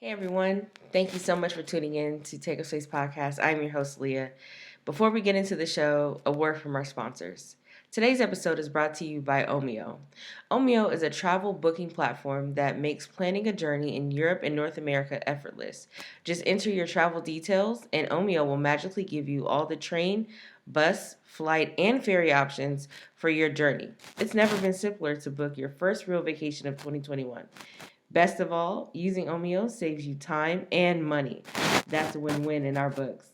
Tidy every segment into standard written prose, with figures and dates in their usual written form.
Hey everyone, thank you so much for tuning in to Take a Space podcast. I'm your host, Leah. Before we get into the show, a word from our sponsors. Today's episode is brought to you by Omeo. Omeo is a travel booking platform that makes planning a journey in Europe and North America effortless. Just enter your travel details, and Omeo will magically give you all the train, bus, flight, and ferry options for your journey. It's never been simpler to book your first real vacation of 2021. Best of all, using Omeo saves you time and money. That's a win-win in our books.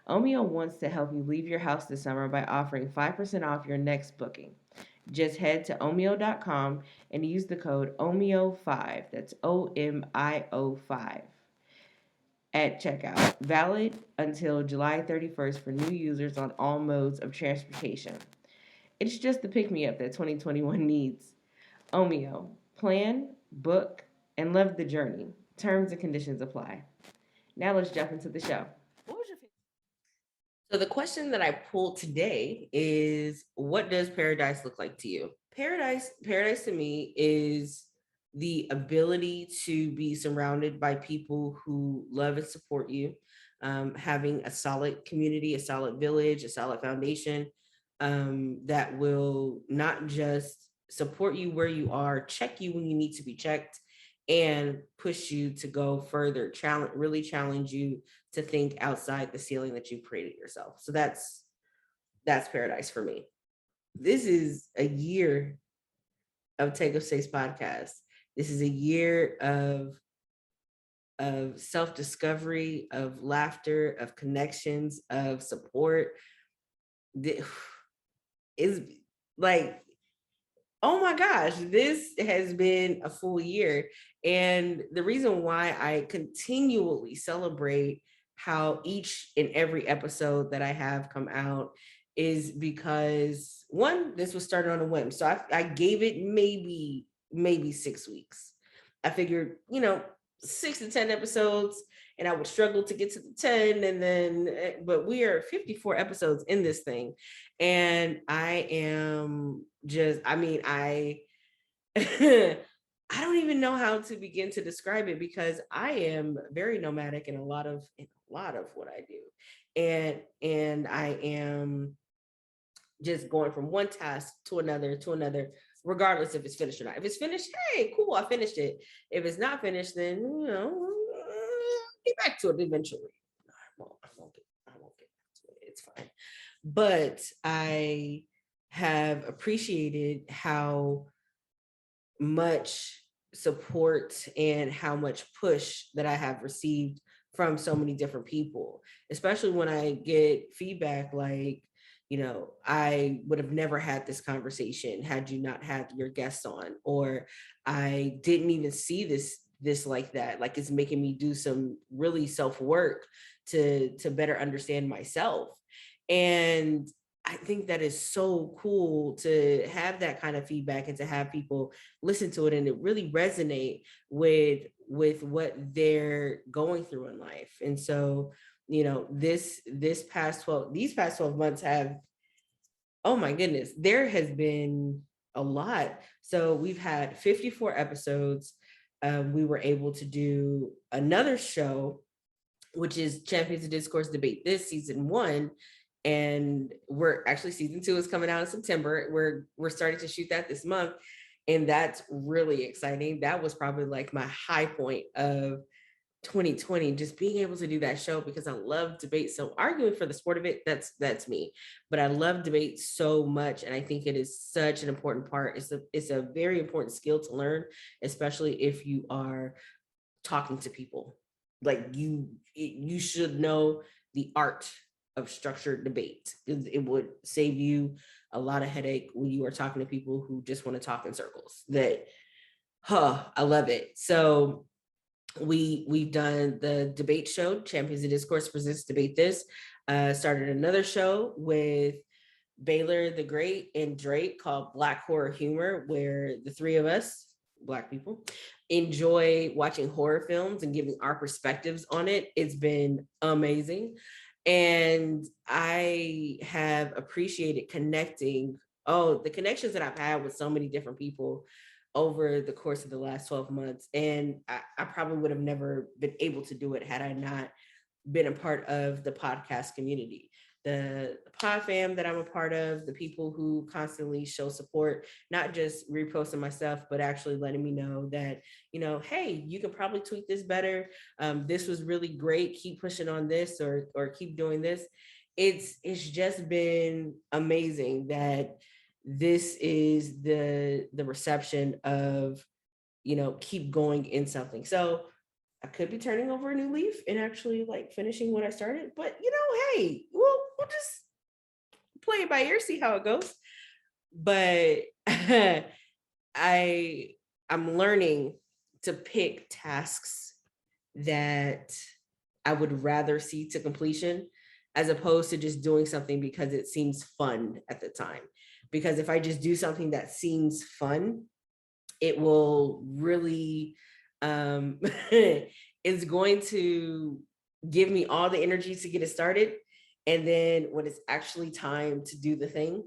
Omeo wants to help you leave your house this summer by offering 5% off your next booking. Just head to omeo.com and use the code OMEO5, that's OMIO 5, at checkout. Valid until July 31st for new users on all modes of transportation. It's just the pick me up that 2021 needs. Omeo. Plan, book, and love the journey. Terms and conditions apply. Now let's jump into the show. What was your favorite? So the question that I pulled today is, what does paradise look like to you? Paradise to me is the ability to be surrounded by people who love and support you, having a solid community, a solid village, a solid foundation, that will not just support you where you are, check you when you need to be checked, and push you to go further, really challenge you to think outside the ceiling that you've created yourself. So that's paradise for me. This is a year of Take of Six podcast. This is a year of self-discovery, of laughter, of connections, of support. Is like, oh my gosh, this has been a full year. And the reason why I continually celebrate how each and every episode that I have come out is because, one, this was started on a whim. So I gave it maybe 6 weeks. I figured, 6 to 10 episodes, and I would struggle to get to the 10. And then, but we are 54 episodes in this thing. And I am just, I don't even know how to begin to describe it, because I am very nomadic in a lot of what I do. And I am just going from one task to another, regardless if it's finished or not. If it's finished, hey, cool, I finished it. If it's not finished, then get back to it eventually. I won't get back to it. It's fine. But I have appreciated how much support and how much push that I have received from so many different people, especially when I get feedback like, I would have never had this conversation had you not had your guests on, or I didn't even see this like that. Like, it's making me do some really self work to better understand myself. And I think that is so cool to have that kind of feedback and to have people listen to it and it really resonate with what they're going through in life. And so, these past 12 months have, oh my goodness, there has been a lot. So we've had 54 episodes. We were able to do another show, which is Champions of Discourse Debate This, season 1. And we're actually, season 2 is coming out in September. We're starting to shoot that this month. And that's really exciting. That was probably like my high point of 2020, just being able to do that show, because I love debate. So arguing for the sport of it, that's me. But I love debate so much, and I think it is such an important part. It's a very important skill to learn, especially if you are talking to people. Like, you should know the art of structured debate. It would save you a lot of headache when you are talking to people who just want to talk in circles. I love it. So we've done the debate show, Champions of Discourse presents Debate This. Started another show with Baylor the Great and Drake called Black Horror Humor, where the three of us, Black people, enjoy watching horror films and giving our perspectives on it. It's been amazing. And I have appreciated the connections that I've had with so many different people over the course of the last 12 months. And I probably would have never been able to do it had I not been a part of the podcast community. The pod fam that I'm a part of, the people who constantly show support, not just reposting my stuff, but actually letting me know that, hey, you could probably tweak this better. This was really great. Keep pushing on this, or keep doing this. It's just been amazing that this is the reception of, keep going in something. So I could be turning over a new leaf and actually like finishing what I started, but hey, we'll just play it by ear, see how it goes. But I'm learning to pick tasks that I would rather see to completion, as opposed to just doing something because it seems fun at the time. Because if I just do something that seems fun, it will really is going to give me all the energy to get it started. And then when it's actually time to do the thing,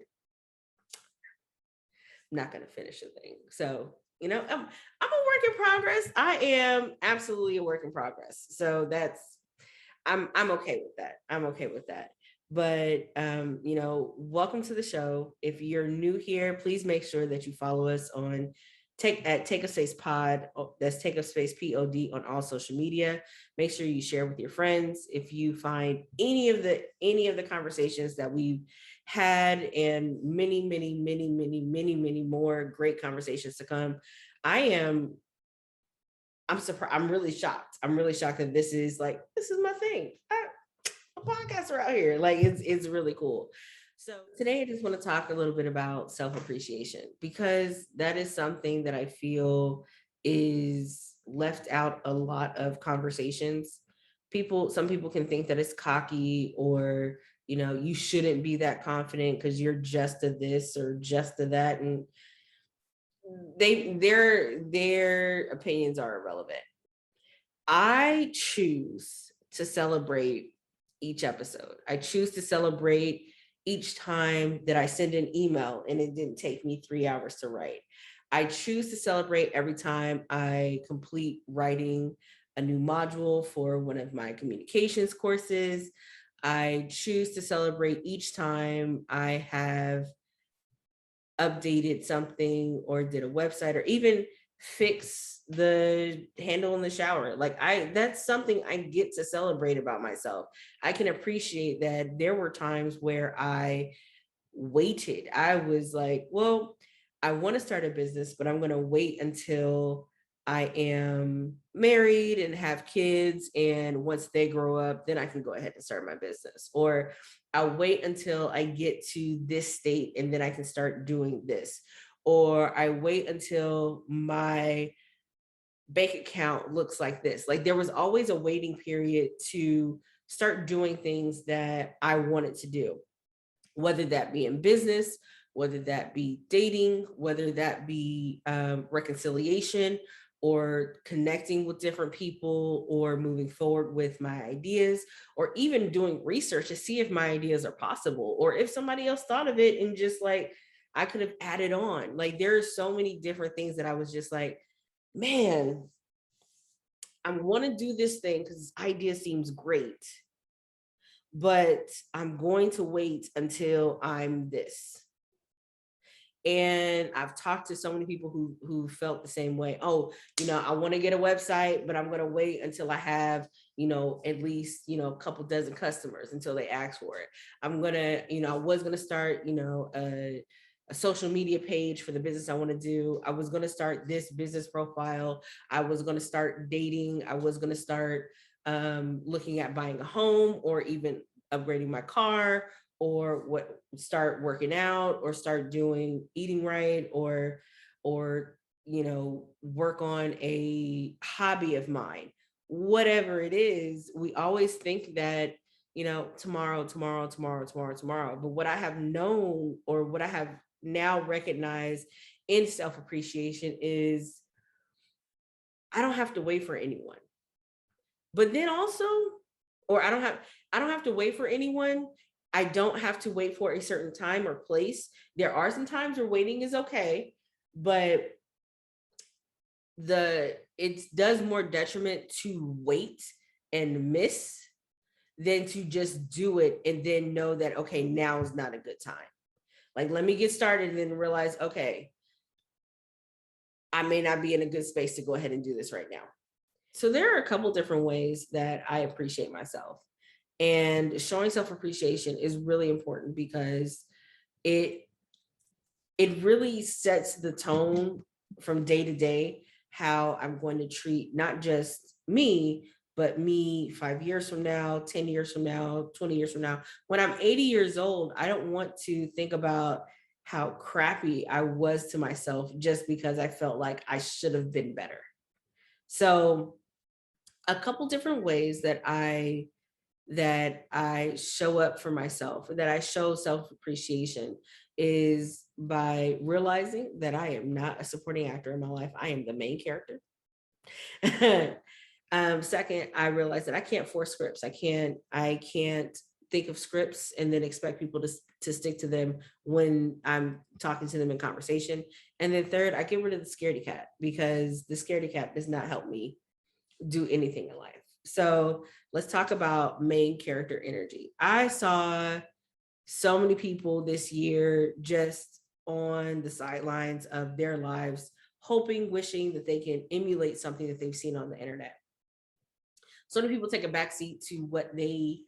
I'm not going to finish the thing. So, I'm a work in progress. I am absolutely a work in progress. So I'm okay with that. I'm okay with that. But welcome to the show. If you're new here, please make sure that you follow us on Take a Space Pod. That's Take a Space POD on all social media. Make sure you share with your friends. If you find any of the conversations that we've had, and many, many, many, many, many, many more great conversations to come, I'm surprised. I'm really shocked. I'm really shocked that this is my thing. A podcaster out here. Like it's really cool. So today I just want to talk a little bit about self-appreciation, because that is something that I feel is left out a lot of conversations. Some people can think that it's cocky, or you shouldn't be that confident because you're just a this or just a that, and their opinions are irrelevant. I choose to celebrate each episode. I choose to celebrate each time that I send an email and it didn't take me 3 hours to write. I choose to celebrate every time I complete writing a new module for one of my communications courses. I choose to celebrate each time I have updated something or did a website, or even fix the handle in the shower. That's something I get to celebrate about myself. I can appreciate that there were times where I waited. I was like, well, I want to start a business, but I'm going to wait until I am married and have kids. And once they grow up, then I can go ahead and start my business. Or I'll wait until I get to this state and then I can start doing this. Or I wait until my bank account looks like this. Like there was always a waiting period to start doing things that I wanted to do, whether that be in business, whether that be dating, whether that be reconciliation, or connecting with different people, or moving forward with my ideas, or even doing research to see if my ideas are possible, or if somebody else thought of it and just like I could have added on. Like there are so many different things that I was just like, man, I want to do this thing because this idea seems great, but I'm going to wait until I'm this. And I've talked to so many people who felt the same way. Oh, I want to get a website, but I'm going to wait until I have, at least, a couple dozen customers until they ask for it. I'm going to, I was going to start, a social media page for the business I want to do. I was going to start this business profile. I was going to start dating. I was going to start looking at buying a home, or even upgrading my car, or start working out, or start eating right, or work on a hobby of mine. Whatever it is, we always think that tomorrow, but what I have known, or what I have now recognized in self-appreciation, is I don't have to wait for anyone. But then also, or I don't have to wait for anyone. I don't have to wait for a certain time or place. There are some times where waiting is okay, but it does more detriment to wait and miss than to just do it and then know that, okay, now is not a good time. Like, let me get started and then realize, okay, I may not be in a good space to go ahead and do this right now. So there are a couple different ways that I appreciate myself. And showing self-appreciation is really important because it it really sets the tone from day to day how I'm going to treat not just me, but me 5 years from now, 10 years from now, 20 years from now. When I'm 80 years old, I don't want to think about how crappy I was to myself just because I felt like I should have been better. So, a couple different ways that I show up for myself, that I show self appreciation, is by realizing that I am not a supporting actor in my life. I am the main character. Second, I realize that I can't force scripts. I can't think of scripts and then expect people to stick to them when I'm talking to them in conversation. And then third, I get rid of the scaredy cat because the scaredy cat does not help me do anything in life. So let's talk about main character energy. I saw so many people this year just on the sidelines of their lives, hoping, wishing that they can emulate something that they've seen on the internet. So many people take a backseat to what they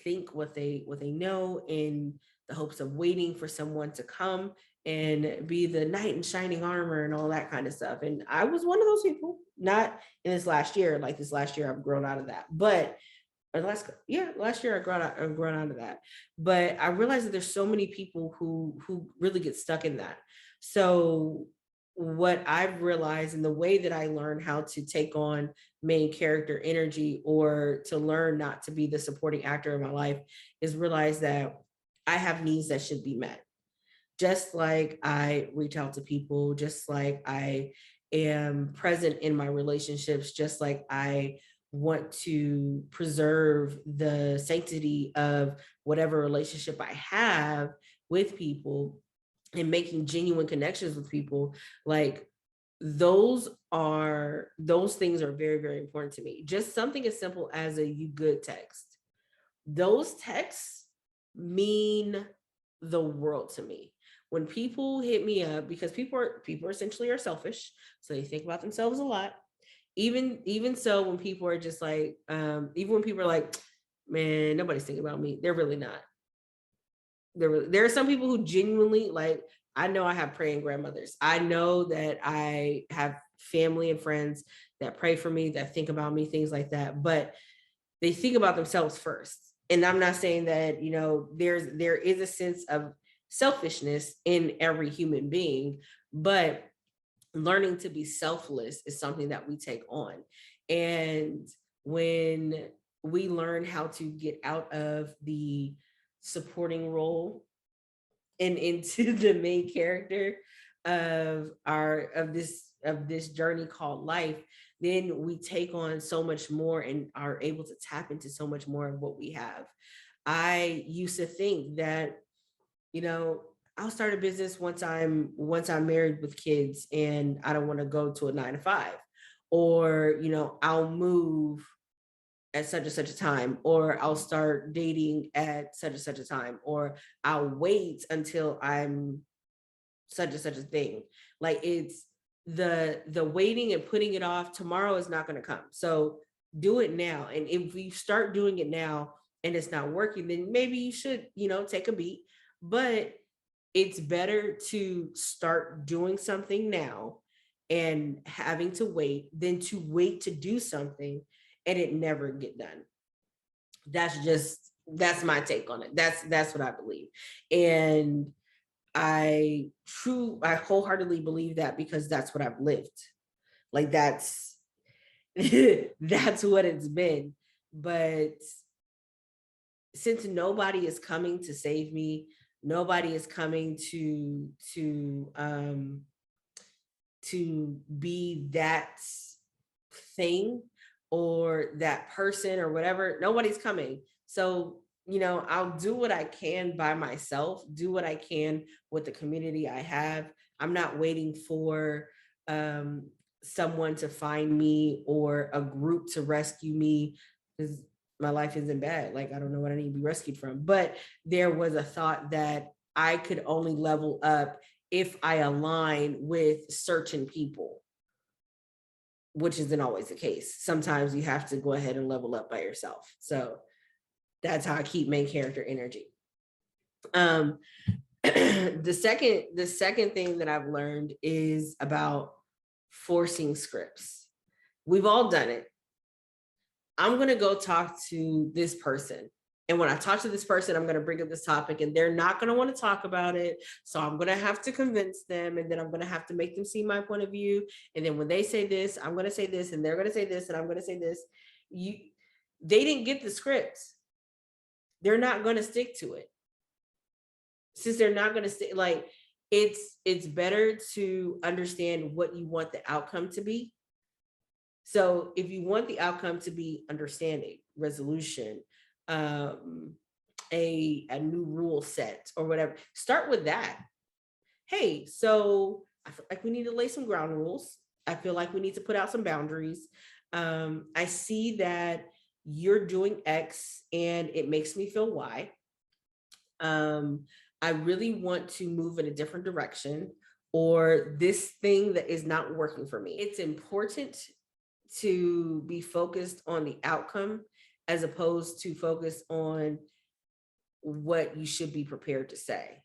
think, what they know, in the hopes of waiting for someone to come and be the knight in shining armor and all that kind of stuff. And I was one of those people, not in this last year. Like this last year, I've grown out of that. But or last year I've grown out of that. But I realized that there's so many people who really get stuck in that. So what I've realized, and the way that I learn how to take on main character energy, or to learn not to be the supporting actor in my life, is realize that I have needs that should be met. Just like I reach out to people, just like I am present in my relationships, just like I want to preserve the sanctity of whatever relationship I have with people, and making genuine connections with people, like those things are very, very important to me. Just something as simple as a "you good" text. Those texts mean the world to me. When people hit me up, because people essentially are selfish, so they think about themselves a lot. Even so, when people are just like, even when people are like, man, nobody's thinking about me, they're really not. There are some people who genuinely, like, I know I have praying grandmothers. I know that I have family and friends that pray for me, that think about me, things like that. But they think about themselves first. And I'm not saying that, there is a sense of selfishness in every human being, but learning to be selfless is something that we take on. And when we learn how to get out of the supporting role and into the main character of this journey called life, then we take on so much more and are able to tap into so much more of what we have. I used to think that, you know, I'll start a business once I'm married with kids and I don't want to go to a 9 to 5. Or, I'll move at such and such a time, or I'll start dating at such and such a time, or I'll wait until I'm such and such a thing. Like, it's the waiting and putting it off. Tomorrow is not going to come. So do it now. And if you start doing it now and it's not working, then maybe you should, take a beat. But it's better to start doing something now and having to wait than to wait to do something and it never get done. That's my take on it. That's what I believe. And I wholeheartedly believe that because that's what I've lived. Like, that's that's what it's been. But since nobody is coming to save me, nobody is coming to be that thing or that person or whatever. Nobody's coming. So, I'll do what I can by myself, do what I can with the community I have. I'm not waiting for someone to find me or a group to rescue me, because my life isn't bad. Like, I don't know what I need to be rescued from. But there was a thought that I could only level up if I align with certain people, which isn't always the case. Sometimes you have to go ahead and level up by yourself. So that's how I keep main character energy. Um, the second thing that I've learned is about forcing scripts. We've all done it. I'm going to go talk to this person. And when I talk to this person, I'm going to bring up this topic and they're not going to want to talk about it. So I'm going to have to convince them, and then I'm going to have to make them see my point of view. And then when they say this, I'm going to say this, and they're going to say this, and I'm going to say this. They didn't get the script. They're not going to stick to it. Since they're not going to stick, like, it's better to understand what you want the outcome to be. So if you want the outcome to be understanding, resolution, a new rule set or whatever, start with that. Hey, so I feel like we need to lay some ground rules. I feel like we need to put out some boundaries. I see that you're doing X and it makes me feel Y. um, I really want to move in a different direction, or this thing that is not working for me. It's important to be focused on the outcome as opposed to focus on what you should be prepared to say.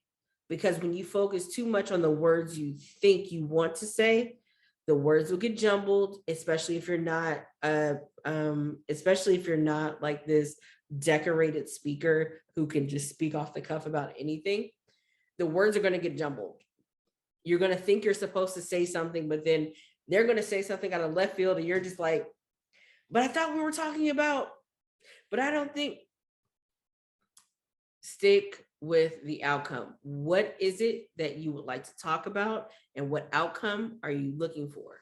Because when you focus too much on the words you think you want to say, the words will get jumbled, especially if you're not especially if you're not like this decorated speaker who can just speak off the cuff about anything. The words are going to get jumbled. You're going to think you're supposed to say something, but then they're going to say something out of left field and you're just like, but I thought we were talking about, but I don't think. Stick with the outcome. What is it that you would like to talk about, and what outcome are you looking for?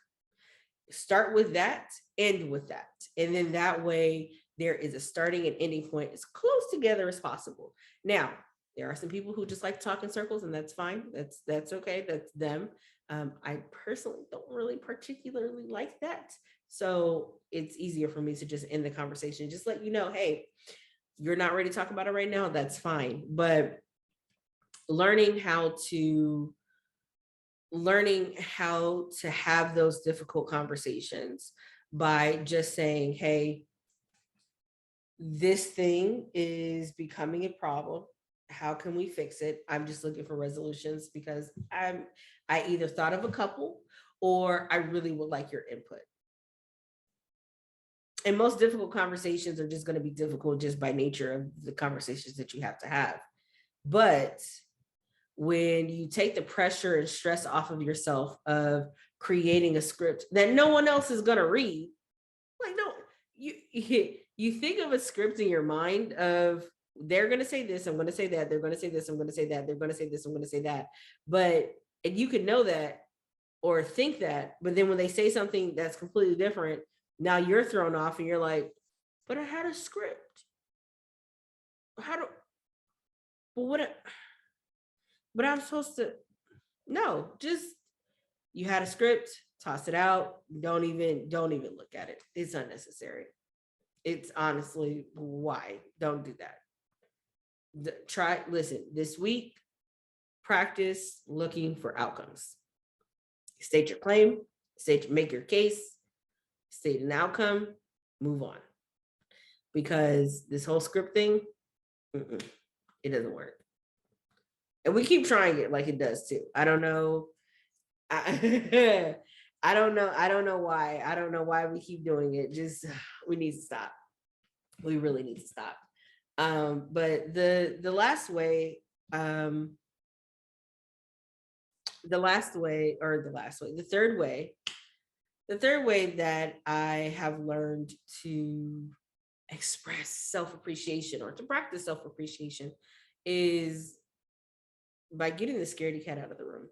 Start with that, end with that. And then that way there is a starting and ending point as close together as possible. Now, there are some people who just like to talk in circles, and that's fine. That's okay. That's them. I personally don't really particularly like that. So it's easier for me to just end the conversation, just let you know, hey, you're not ready to talk about it right now, that's fine. But learning how to have those difficult conversations by just saying, hey, this thing is becoming a problem. How can we fix it? I'm just looking for resolutions because I either thought of a couple, or I really would like your input. And most difficult conversations are just going to be difficult just by nature of the conversations that you have to have. But when you take the pressure and stress off of yourself of creating a script that no one else is going to read, like, no, you think of a script in your mind of, they're going to say this, I'm going to say that, they're going to say this, I'm going to say that, they're going to say this, I'm going to say that. But, and you could know that or think that, but then when they say something that's completely different, now you're thrown off and you're like, but I had a script. How do, but what, but I'm supposed to, no, just, you had a script, toss it out. Don't even look at it. It's unnecessary. It's honestly, why? Don't do that. Listen, this week, practice looking for outcomes. State your claim, make your case, state an outcome, move on. Because this whole script thing, it doesn't work. And we keep trying it like it does too. I don't know. I don't know. I don't know why. I don't know why we keep doing it. Just, we need to stop. We really need to stop. But the last way, the third way that I have learned to express self-appreciation or to practice self-appreciation is by getting the scaredy cat out of the room.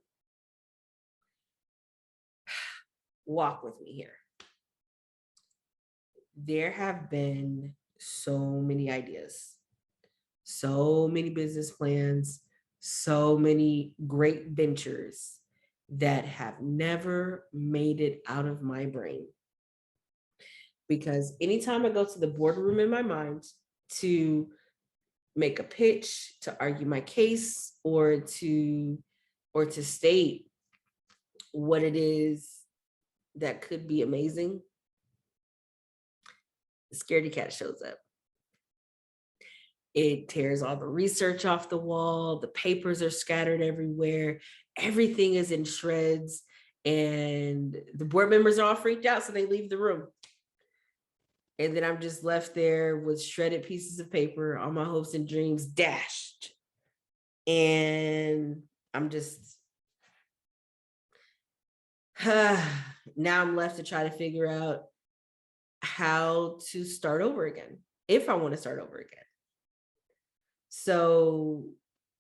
Walk with me here. There have been so many ideas, so many business plans, so many great ventures that have never made it out of my brain. Because anytime I go to the boardroom in my mind to make a pitch, to argue my case, or to state what it is that could be amazing, the scaredy cat shows up. It tears all the research off the wall, the papers are scattered everywhere, everything is in shreds, and the board members are all freaked out, so they leave the room. And then I'm just left there with shredded pieces of paper, all my hopes and dreams dashed. And I'm just now I'm left to try to figure out how to start over again, if I want to start over again. So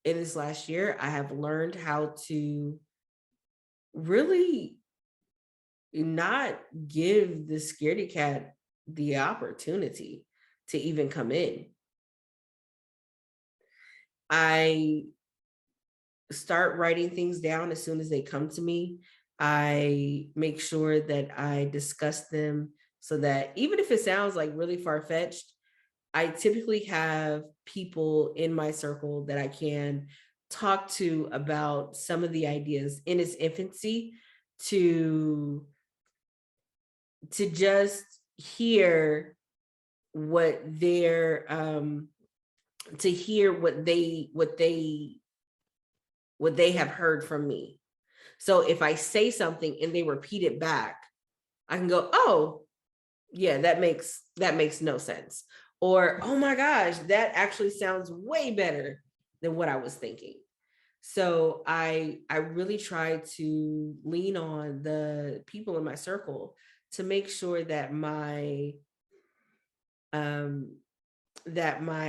in this last year, I have learned how to really not give the scaredy cat the opportunity to even come in. I start writing things down as soon as they come to me. I make sure that I discuss them so that even if it sounds like really far-fetched, I typically have people in my circle that I can talk to about some of the ideas in its infancy, to just hear what their to hear what they have heard from me. So if I say something and they repeat it back, I can go, oh, yeah, that makes no sense. Or, oh my gosh, that actually sounds way better than what I was thinking. So I really try to lean on the people in my circle to make sure that my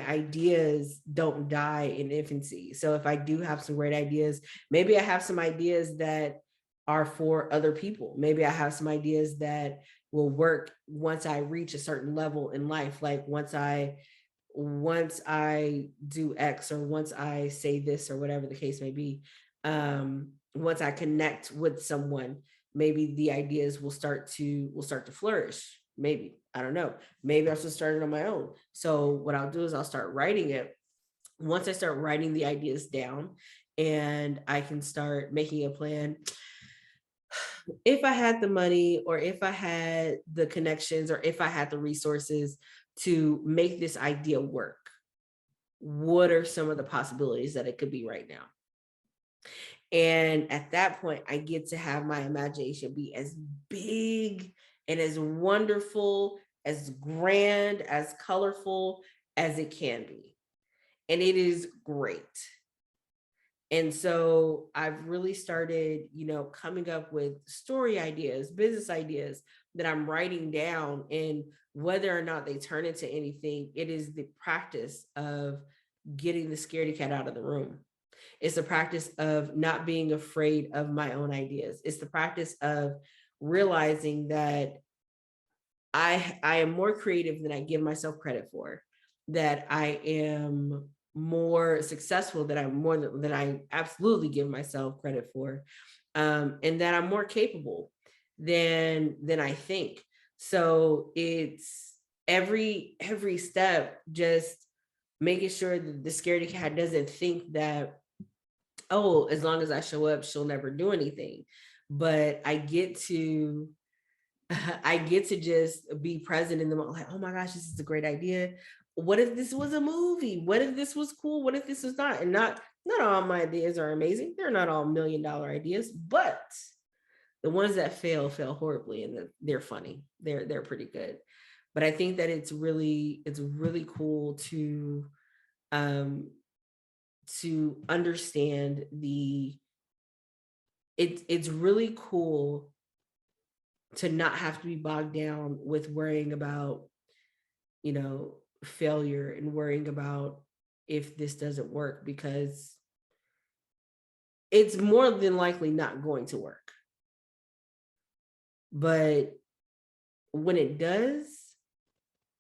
ideas don't die in infancy. So if I do have some great ideas, maybe I have some ideas that are for other people. Maybe I have some ideas that will work once I reach a certain level in life. Like once I do X, or once I say this, or whatever the case may be, once I connect with someone, maybe the ideas will start to flourish. Maybe, I don't know, maybe I'll just start it on my own. So what I'll do is I'll start writing it. Once I start writing the ideas down and I can start making a plan, if I had the money, or if I had the connections, or if I had the resources to make this idea work, what are some of the possibilities that it could be right now? And at that point, I get to have my imagination be as big and as wonderful, as grand, as colorful as it can be. And it is great. And so I've really started, coming up with story ideas, business ideas that I'm writing down. And whether or not they turn into anything, it is the practice of getting the scaredy cat out of the room. It's the practice of not being afraid of my own ideas. It's the practice of realizing that I am more creative than I give myself credit for, that I am more successful than I absolutely give myself credit for, and that I'm more capable than I think. So it's every step, just making sure that the scaredy cat doesn't think that, oh, as long as I show up, she'll never do anything. But I get to just be present in the moment, like, oh my gosh, this is a great idea. What if this was a movie? What if this was cool? What if this was not? And not all my ideas are amazing. They're not all $1 million ideas, but the ones that fail horribly, and they're funny. They're pretty good. But I think that it's really cool to understand it's really cool to not have to be bogged down with worrying about, failure, and worrying about if this doesn't work, because it's more than likely not going to work. But when it does,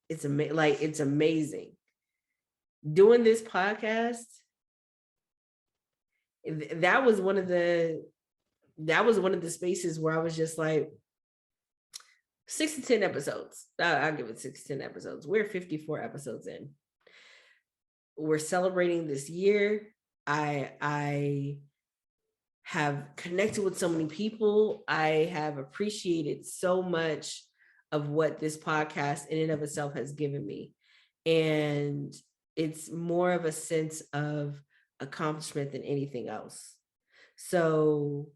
it's amazing. Doing this podcast, that was one of the that was one of the spaces where I was just like, 6 to 10 episodes. I'll give it 6 to 10 episodes. We're 54 episodes in. We're celebrating this year. I have connected with so many people. I have appreciated so much of what this podcast in and of itself has given me. And it's more of a sense of accomplishment than anything else. So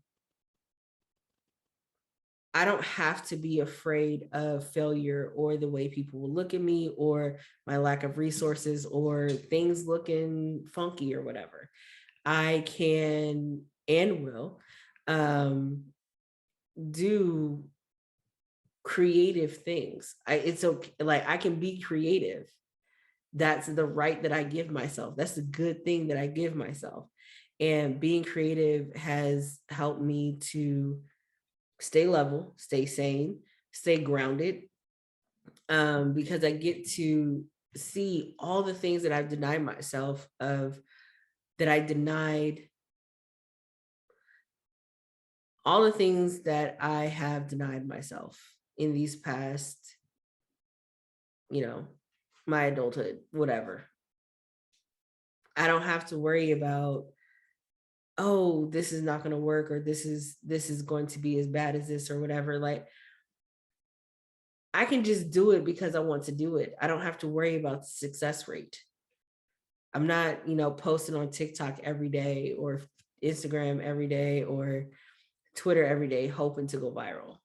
I don't have to be afraid of failure or the way people will look at me or my lack of resources or things looking funky or whatever. I can and will do creative things. It's okay. Like, I can be creative. That's the right that I give myself. That's the good thing that I give myself. And being creative has helped me to stay level, stay sane, stay grounded, because I get to see all the things that I've denied myself of, that I denied, all the things that I have denied myself in these past, my adulthood, whatever. I don't have to worry about, oh, this is not going to work, or this is going to be as bad as this or whatever. Like, I can just do it because I want to do it. I don't have to worry about the success rate. I'm not, posting on TikTok every day or Instagram every day or Twitter every day hoping to go viral.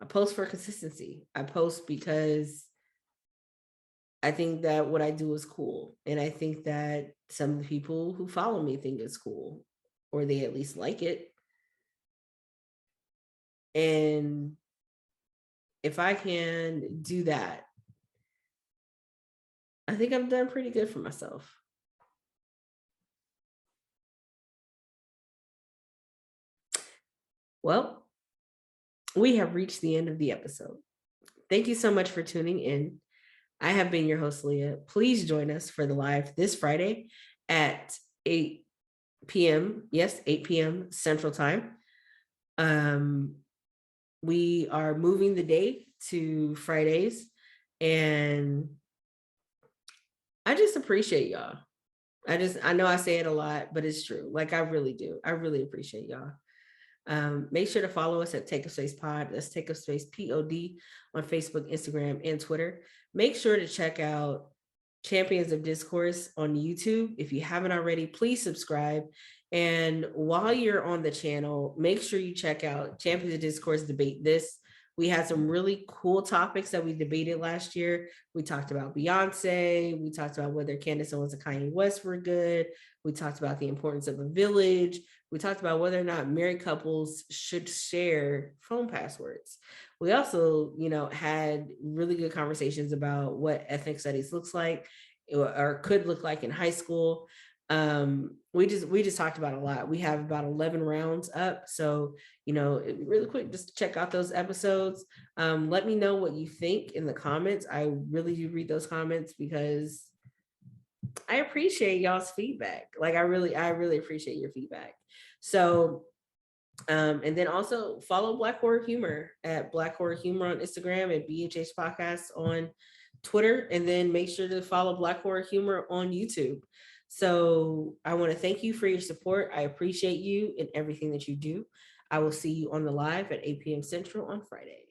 I post for consistency. I post because I think that what I do is cool. And I think that some of the people who follow me think it's cool, or they at least like it. And if I can do that, I think I've done pretty good for myself. Well, we have reached the end of the episode. Thank you so much for tuning in. I have been your host, Leah. Please join us for the live this Friday at 8 p.m. Yes, 8 p.m. Central Time. We are moving the day to Fridays, and I just appreciate y'all. I know I say it a lot, but it's true. Like, I really do. I really appreciate y'all. Make sure to follow us at Take Up Space Pod. That's Take Up Space POD on Facebook, Instagram, and Twitter. Make sure to check out Champions of Discourse on YouTube. If you haven't already, please subscribe. And while you're on the channel, make sure you check out Champions of Discourse Debate This. We had some really cool topics that we debated last year. We talked about Beyonce. We talked about whether Candace Owens and Kanye West were good. We talked about the importance of a village. We talked about whether or not married couples should share phone passwords. We also, had really good conversations about what ethnic studies looks like or could look like in high school. We just talked about a lot. We have about 11 rounds up. So, really quick, just check out those episodes. Let me know what you think in the comments. I really do read those comments because I appreciate y'all's feedback. Like, I really appreciate your feedback. So, and then also follow Black Horror Humor at Black Horror Humor on Instagram, and BHH Podcasts on Twitter, and then make sure to follow Black Horror Humor on YouTube. So I want to thank you for your support. I appreciate you and everything that you do. I will see you on the live at 8 p.m. Central on Friday.